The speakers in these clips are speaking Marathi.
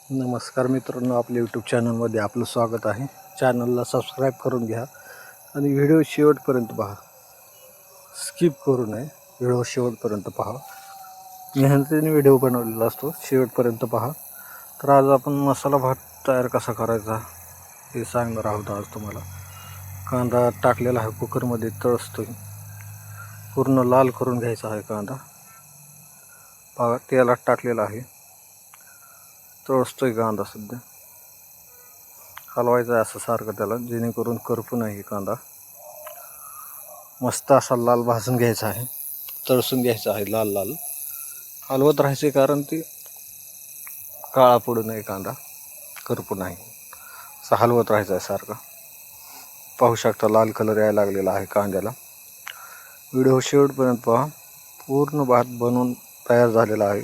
नमस्कार मित्रांनो, आपल्या यूट्यूब चॅनलमध्ये आपलं स्वागत आहे. चॅनलला सबस्क्राईब करून घ्या आणि व्हिडिओ शेवटपर्यंत पहा. स्किप करू नये, व्हिडिओ शेवटपर्यंत पहा. मेहनतीने व्हिडिओ बनवलेला असतो, शेवटपर्यंत पहा. तर आज आपण मसाला भात तयार कसा करायचा हे सांगणार आहोत आज तुम्हाला. कांदा टाकलेला आहे, कुकरमध्ये तळसतोय. पूर्ण लाल करून घ्यायचा आहे कांदा. पहा, तेलात टाकलेला आहे, तळसतोय कांदा. सध्या हलवायचा आहे असं सारखं त्याला, जेणेकरून करपू नाही कांदा. मस्त असा लाल भाजून घ्यायचा आहे, तळसून घ्यायचा आहे लाल लाल. हलवत राहायचे कारण ती काळा पडू नये, कांदा करपू नाही. असं हलवत राहायचं आहे सारखं. पाहू शकता लाल कलर यायला लागलेला आहे कांद्याला. व्हिडिओ शेवटपर्यंत पहा. पूर्ण भात बनवून तयार झालेला आहे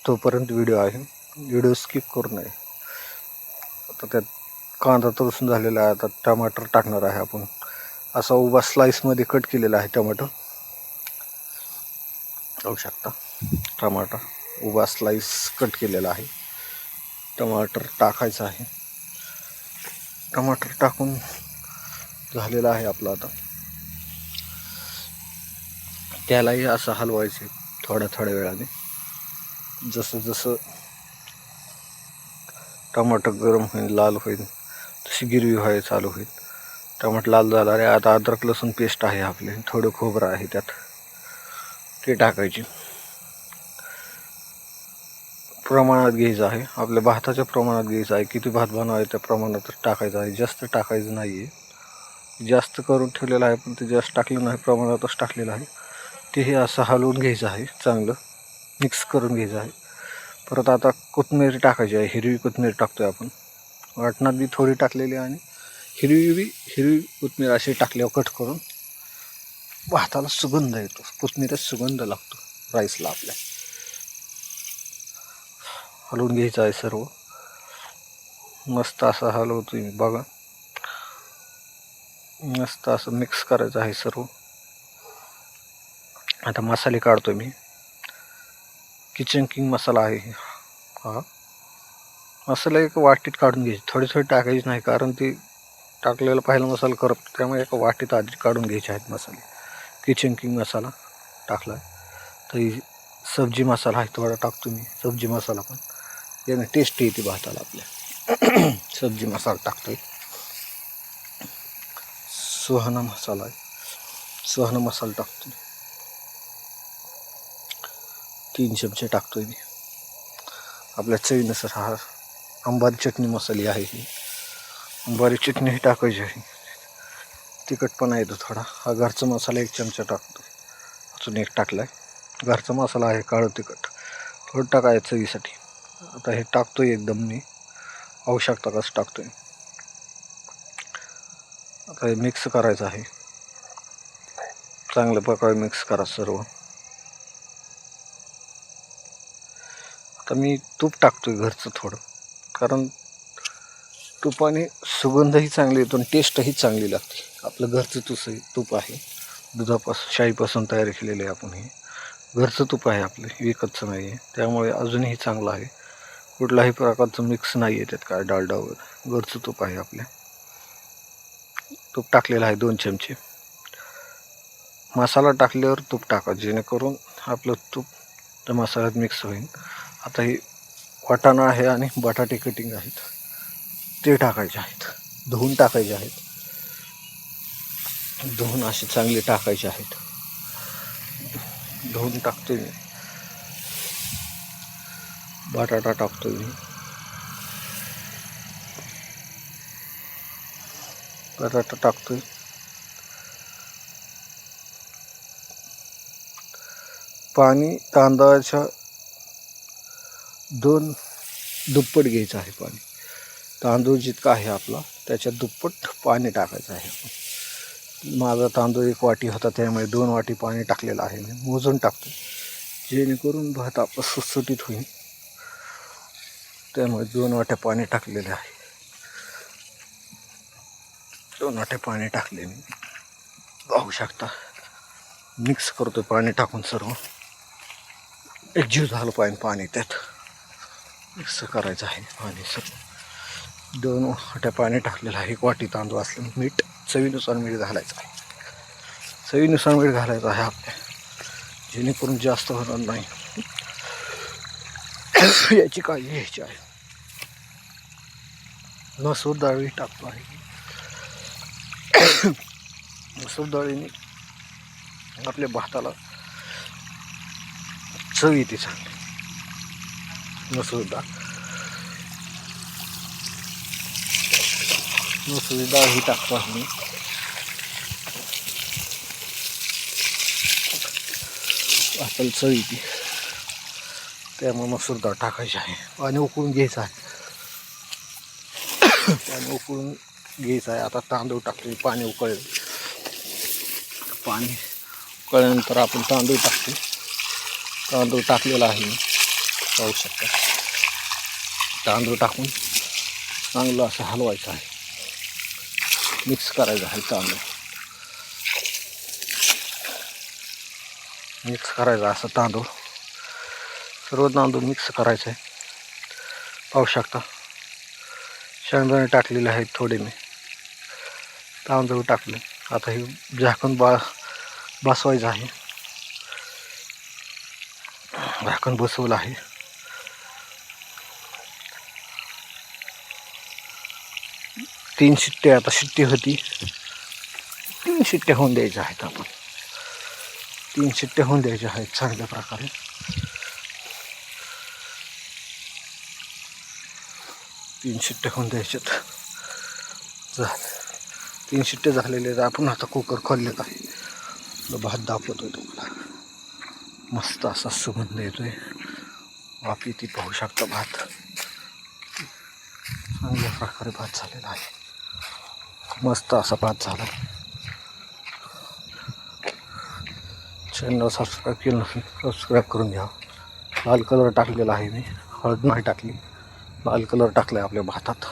तोपर्यंत व्हिडिओ आहे, व्हिडिओ स्किप करू नये. आता त्यात कांदा तळसून झालेला आहे. आता टमाटर टाकणार आहे आपण. असा उभा स्लाइसमध्ये कट केलेला आहे टमाटर. पाहू शकता टमाटर उभा स्लाइस कट केलेला आहे. टमाटर टाकायचं आहे. टमाटर टाकून झालेला आहे आपलं. आता त्यालाही असं हलवायचे थोड्या वेळाने. जसं जसं टमाटर गरम होईल, लाल होईल, तशी गिरवी व्हायला चालू होईल. टमाटर लाल झाला आहे. आता अद्रक लसूण पेस्ट आहे आपले, थोडं खोबरं आहे त्यात, ते टाकायचे. प्रमाणात घ्यायचं आहे, आपल्या भाताच्या प्रमाणात घ्यायचं आहे. किती भात बनवायचं त्या प्रमाणातच टाकायचं आहे, जास्त टाकायचं नाही आहे. जास्त करून ठेवलेलं आहे, पण ते जास्त टाकलं नाही, प्रमाणातच टाकलेलं आहे. तेही असं हलवून घ्यायचं आहे, चांगलं मिक्स करून घ्यायचं आहे. परत आता कोथिंबीर टाकायची आहे, हिरवी कोथिंबीर टाकतोय आपण. वाटणात बी थोडी टाकलेली आणि हिरवी कोथिंबीर अशी टाकल्यावर कट करून भाताला सुगंध येतो. कोथिंबीरच सुगंध लागतो राईसला आपल्या. हलवून घ्यायचं आहे सर्व. मस्त असं हलवतोय मी, बघा. मस्त असं मिक्स करायचं आहे सर्व. आता मसाले काढतोय मी. किचन किंग मसाला आहे हा. मसाला एक वाटीत काढून घ्यायची, थोडी टाकायची नाही, कारण ती टाकलेला पहिला मसाला करपतो. त्यामुळे एका वाटीत आधी काढून घ्यायचे आहेत मसाले. किचन किंग मसाला टाकला. तर सब्जी मसाला आहे थोडा टाकतो मी, सब्जी मसाला पण याने टेस्ट येते भाताला आपल्या. सब्जी मसाला टाकतोय. सुहाना मसाला आहे, सुहाना मसाला टाकतोय. 3 चमचे टाकतोय मी. आपल्या चवीनुसार. हा अंबारी चटणी मसाली आहे ही. अंबारी चटणी ही टाकायची आहे, तिखटपणा येतो थोडा. हा घरचा मसाला 1 चमचा टाकतो. अजून एक टाकलाय. घरचा मसाला आहे, काळं तिखट थोडं टाकायचं चवीसाठी. आता हे टाकतोय एकदम मी. पाहू शकता कसं टाकतोय. आता हे मिक्स करायचं आहे, चांगल्या प्रकारे मिक्स करा सर्व. आता मी तूप टाकतोय घरचं थोडं, कारण तुपाने सुगंधही चांगली येतो आणि टेस्टही चांगली लागते. आपलं घरचं तूप आहे, दुधापासून शाईपासून तयार केलेलं आहे आपण. हे घरचं तूप आहे आपलं, विकतचं नाही आहे. त्यामुळे अजूनही चांगलं आहे. कुठलाही प्रकारचं मिक्स नाही आहे त्यात, काय डालडा वगैरे. घरचं तूप आहे आपल्या. तूप टाकलेलं आहे 2 चमचे. मसाला टाकल्यावर तूप टाका, जेणेकरून आपलं तूप त्या मसाल्यात मिक्स होईल. आता हे वाटाणा आहे आणि बटाटे कटिंग आहेत, ते टाकायचे आहेत. धुवून टाकायचे आहेत, धुवून असे चांगले टाकायचे आहेत. धुवून टाकतोय मी. बटाटा टाकतोय मी. बटाटा टाकतोय. पाणी तांदळाच्या 2 दुप्पट घ्यायचं आहे पाणी. तांदूळ जितका आहे आपला त्याच्या दुप्पट पाणी टाकायचं आहे आपण. माझा तांदूळ 1 वाटी होता, त्यामुळे 2 वाटी पाणी टाकलेलं आहे मी. मोजून टाकतो, जेणेकरून भात आपला सुटसुटीत होईल. त्यामुळे 2 वाट्या पाणी टाकलेले आहे. 2 वाट्या पाणी टाकले मी. पाहू शकता मिक्स करतो पाणी टाकून सर्व. एकजीव झालं पाहिजे पाणी त्यात. मिक्स करायचं आहे पाणी सर्व. 2 वाट्या पाणी टाकलेलं आहे. 1 वाटी तांदूळ असलं. मीठ चवीनुसार मीठ घालायचं आहे. चवीनुसार मीठ घालायचं आहे आपल्या, जेणेकरून जास्त होणार नाही याची काळजी घ्यायची आहे. मसूर डाळी टाकतो आहे. मसूर डाळीने आपल्या भाताला चव येते चांगली. मसूर डाळ ही टाकतो आहे मी. भाताला चव येते, त्यामुळे मसूर डाळ टाकायची आहे. पाणी उकळून घ्यायचं आहे. पाणी उकळून घ्यायचं आहे. आता तांदूळ टाकतो. पाणी उकळेल. पाणी उकळल्यानंतर आपण तांदूळ टाकतो. तांदूळ टाकलेला आहे मी, पाहू शकता. तांदूळ टाकून चांगलं असं हलवायचं आहे. मिक्स करायचं आहे तांदूळ. मिक्स करायचं असं तांदूळ, सर्व तांदूळ मिक्स करायचं आहे. पाहू शकता. शेंगदाणे टाकलेले आहेत थोडे मी. तांदूळ टाकले. आता हे झाकण बसवायचं आहे. झाकण बसवलं आहे. तीन शिट्ट्या, आता शिट्टी होती 3 शिट्ट्या होऊन द्यायच्या आहेत. आपण 3 शिट्ट्या होऊन द्यायच्या आहेत चांगल्या प्रकारे. 3 शिट्ट्या होऊन द्यायच्यात. 3 शिट्टे झालेले आहेत. आपण आता कुकर खोललेत आहे. भात दाखवतोय तुम्हाला. मस्त असा सुगंध येतोय. वाफ ती पाहू शकता. भात चांगल्या प्रकारे भात झालेला आहे. मस्त असा भात झाला. चॅनल सबस्क्राईब केलं नसेल सबस्क्राईब करून घ्या. लाल कलर टाकलेला आहे मी, हळद नाही टाकली. लाल कलर टाकला आहे आपल्या भातात.